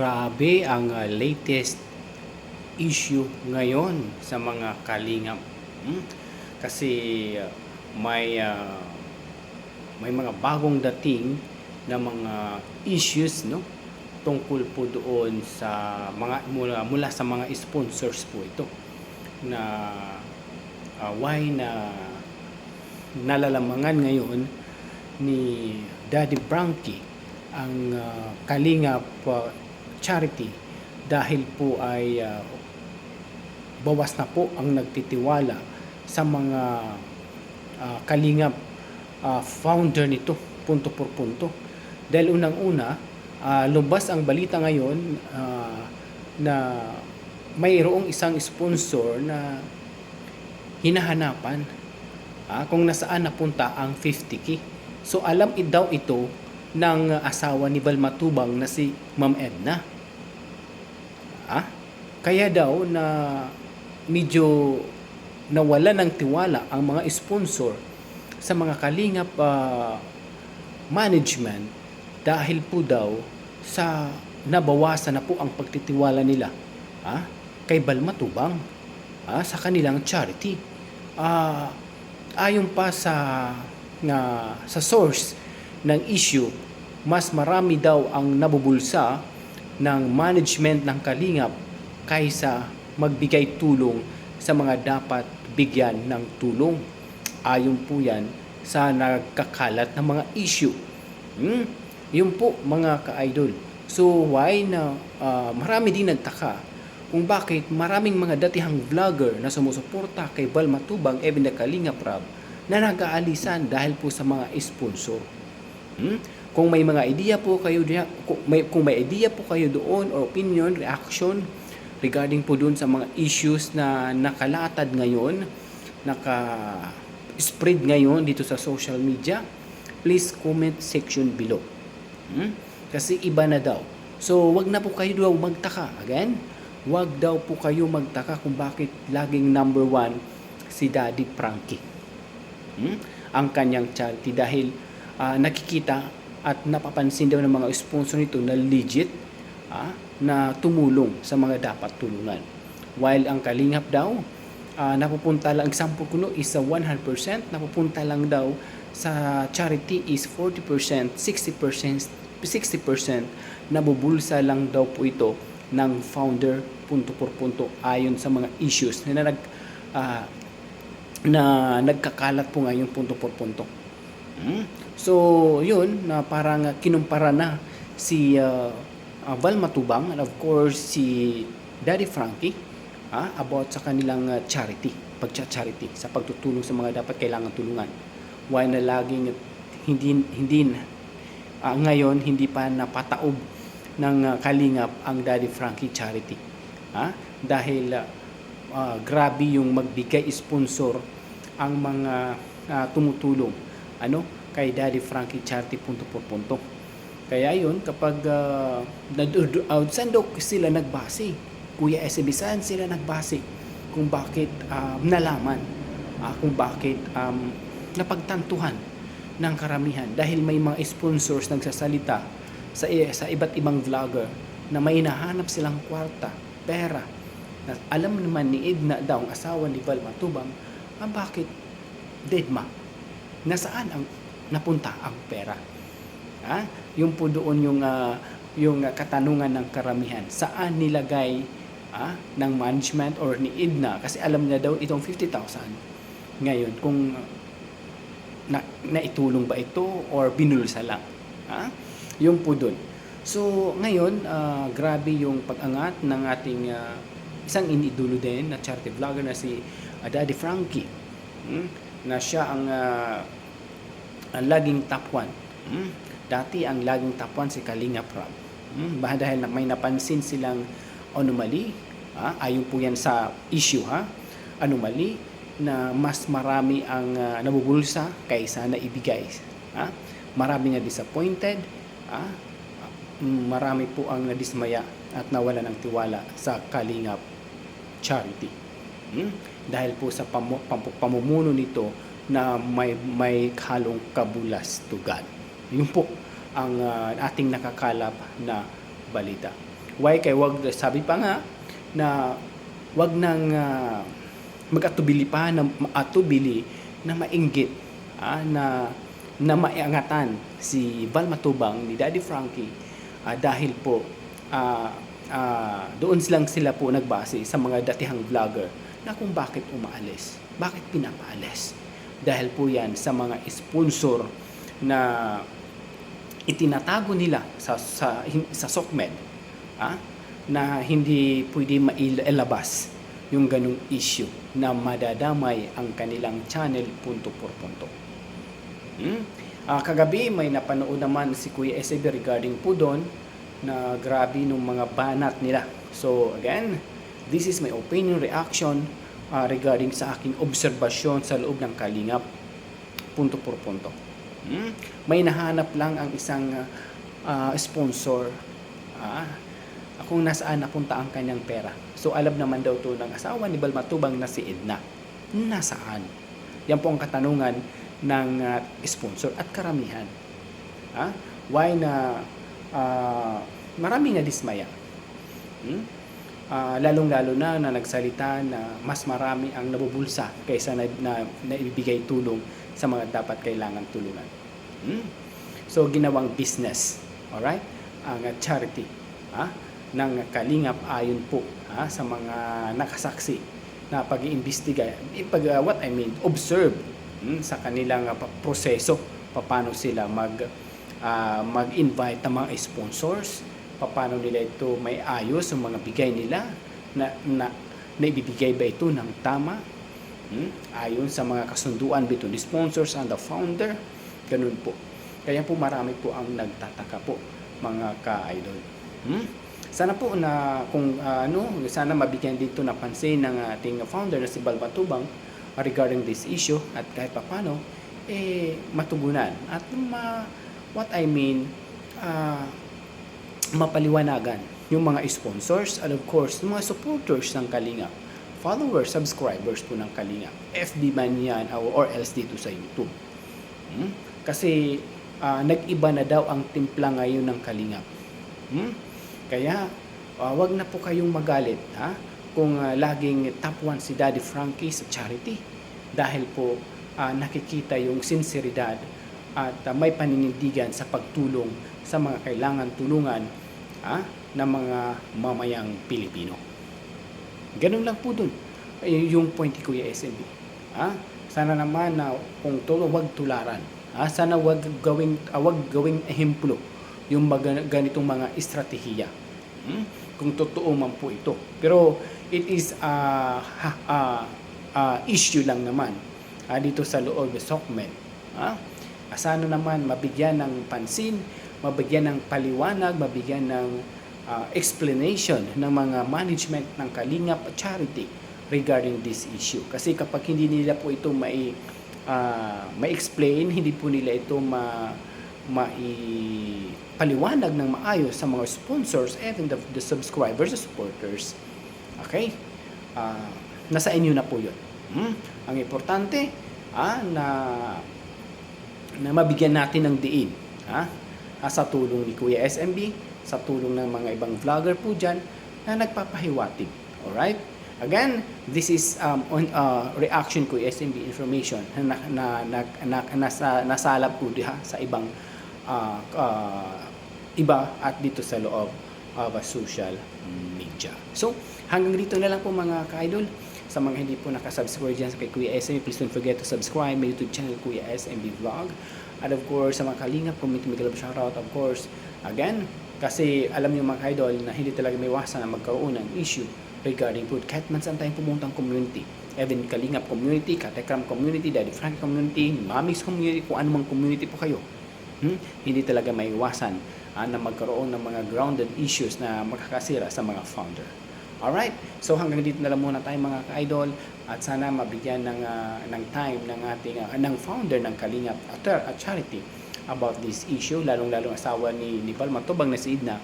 Grabe ang latest issue ngayon sa mga kalingap. Kasi ah, may ah, may mga bagong dating na mga issues, no, tungkol po doon sa mga mula sa mga sponsors po ito na why na nalalamangan ngayon ni Daddy Frankie ang Kalingap charity dahil po ay bawas na po ang nagtitiwala sa mga Kalingap founder nito punto por punto. Dahil unang-una, lumabas ang balita ngayon na mayroong isang sponsor na hinahanapan kung nasaan napunta ang 50K. So alam daw ito ng asawa ni Val Matubang na si Ma'am Edna. Kaya daw na medyo nawala ng tiwala ang mga sponsor sa mga Kalingap management dahil po daw sa nabawasan na po ang pagtitiwala nila kay Val Matubang sa kanilang charity. Ayon pa sa source ng issue, mas marami daw ang nabubulsa ng management ng Kalingap kaysa magbigay tulong sa mga dapat bigyan ng tulong. Ayon po yan sa nagkakalat ng mga issue. Yun po mga ka-idol. So why na marami din nagtaka kung bakit maraming mga datihang vlogger na sumusuporta kay Val Matubang, even the Kalingap Rab, na nag-aalisan dahil po sa mga sponsor. Kung may mga idea po kayo kung may idea po kayo doon or opinion, reaction regarding po doon sa mga issues na nakalatad ngayon, naka-spread ngayon dito sa social media, please comment section below. Kasi iba na daw. So wag na po kayo daw magtaka. Again, wag daw po kayo magtaka kung bakit laging number 1 si Daddy Frankie. Ang kanyang charity dahil nakikita at napapansin daw ng mga sponsor nito na legit na tumulong sa mga dapat tulungan. While ang Kalingap daw napupunta lang, example kuno is 100%, napupunta lang daw sa charity is 40%, 60% nabubulsa lang daw po ito ng founder punto por punto ayon sa mga issues na nagkakalat po ngayon punto por punto. So yun na parang kinumpara na si Val Matubang and of course si Daddy Frankie about sa kanilang charity, pagcha-charity sa pagtutulong sa mga dapat kailangan tulungan. Why na laging ngayon hindi pa napataob ng Kalingap ang Daddy Frankie charity. Dahil grabe yung magbigay sponsor ang mga tumutulong kay Daddy Frankie charity punto por punto. Kaya yun, kapag saan daw sila nagbase? Kuya SB, saan sila nagbase? Kung bakit nalaman, kung bakit napagtantuhan ng karamihan. Dahil may mga sponsors nagsasalita sa iba't ibang vlogger na may nahanap silang kwarta, pera. Na alam naman ni Edna daw, ang asawa ni Val Matubang, bakit Dedma? Nasaan ang napunta ang pera? Yung po doon yung katanungan ng karamihan. Saan nilagay ng management or ni Edna? Kasi alam niya daw itong 50,000. Ngayon, kung naitulong ba ito or binulsa lang? Yung po doon. So, ngayon, grabe yung pag-angat ng ating isang inidulo din na charity vlogger na si Daddy Frankie. Na siya ang laging top 1. Dati ang laging top 1 si Kalingap Rab. Dahil may napansin silang anomaly, ayon po yan sa issue, anomaly na mas marami ang nabubulsa kaysa naibigay. Marami na disappointed, marami po ang nadismaya at nawala ng tiwala sa Kalingap charity. Dahil po sa pamumuno nito na may halong kabulastugan. Yun po ang ating nakakalap na balita. Why? Kay wag, sabi pa nga na wag nang mag-atubili pa na atubili na mainggit na maiangatan si Val Matubang ni Daddy Frankie dahil po doon lang sila po nagbase sa mga datihang vlogger na kung bakit umaalis, bakit pinapaalis. Dahil po yan sa mga sponsor na itinatago nila sa SOCMED na hindi pwede mailabas yung ganung issue na madadamay ang kanilang channel punto por punto. Kagabi may napanood naman si Kuya SAB regarding po doon na grabe nung mga banat nila. So again, this is my opinion, reaction regarding sa aking obserbasyon sa loob ng Kalingap punto por punto. May nahanap lang ang isang sponsor kung nasaan napunta ang kanyang pera. So alam naman daw to ng asawa ni Val Matubang na si Edna. Nasaan? Yan po ang katanungan ng sponsor at karamihan. Why na marami na dismaya? Lalong-lalo na nagsalita na mas marami ang nabubulsa kaysa na ibibigay tulong sa mga dapat kailangan tulungan. So ginawang business, alright? Ang charity ng Kalingap ayon po sa mga nakasaksi na pag-iimbestiga, observe sa kanilang proseso, paano sila mag-invite ng mga sponsors, paano nila ito may ayos yung mga bigay nila, na ibibigay ba ito ng tama, ayon sa mga kasunduan between the sponsors and the founder, ganun po. Kaya po marami po ang nagtataka po, mga ka-idol. Sana po na sana mabigyan dito na pansin ng ating founder na si Val Matubang regarding this issue at kahit paano matugunan at mapaliwanagan yung mga sponsors and of course yung mga supporters ng Kalingap, followers, subscribers po ng Kalingap, FB man yan or else dito sa YouTube. Kasi nag-iba na daw ang timpla ngayon ng Kalingap. Kaya wag na po kayong magalit kung laging top 1 si Daddy Frankie sa charity dahil po nakikita yung sinseridad at may paninindigan sa pagtulong sa mga kailangan tulungan ng mga mamayang Pilipino. Ganun lang po dun yung point ni Kuya SMB. Sana naman na kung wag tularan. Sana wag gawing ehemplo yung ganitong mga estratehiya. Kung totoo man po ito. Pero it is issue lang naman dito sa loob ng SOCMED. Sana naman mabigyan ng pansin, mabigyan ng paliwanag, mabigyan ng explanation ng mga management ng Kalingap Charity regarding this issue. Kasi kapag hindi nila po ito ma-explain, hindi po nila ito maipaliwanag ng maayos sa mga sponsors, even the subscribers, the supporters. Okay? Nasa inyo na po yun. Ang importante, na mabigyan natin ng diin sa tulong ni Kuya SMB, sa tulong ng mga ibang vlogger po dyan na nagpapahiwatig. Alright? Again, this is reaction Kuya SMB information na nasalap po diha sa ibang iba at dito sa loob of social media. So, hanggang dito na lang po mga ka-idol. Sa mga hindi po nakasubscribe dyan kay Kuya SMB, please don't forget to subscribe my YouTube channel Kuya SMB Vlog. And of course, sa mga Kalingap, community Miguel shoutout of course. Again, kasi alam niyo mga ka-idol na hindi talaga may iwasan na magkaroon ng issue regarding food. Kahit man saan tayong pumuntang community, even Kalingap community, Katekram community, Daddy Frank community, Mami's community, kung anumang community po kayo, hindi talaga may iwasan na magkaroon ng mga grounded issues na makakasira sa mga founder. Alright, so hanggang dito na lang muna tayo mga ka-idol at sana mabigyan ng time ng ating ng founder ng Kalingap at Charity about this issue, lalong-lalong asawa ni Val Matubang na si Edna.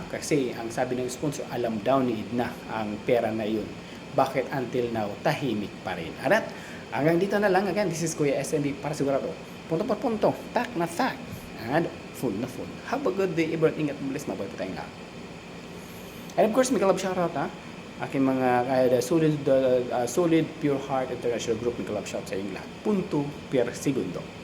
Kasi ang sabi ng sponsor, alam daw ni Edna ang pera na yun. Bakit until now, tahimik pa rin? Alright, hanggang dito na lang. Again, this is Kuya SMB para sigurado. Punto por punto, tak na tak, and full na full. Have a good day, everything at bless. Mabuhay po tayong lahat. And of course, may kalab shoutout ha. Aking mga solid Pure Heart International Group, may kalab shout sa inyong lahat. Punto per segundo.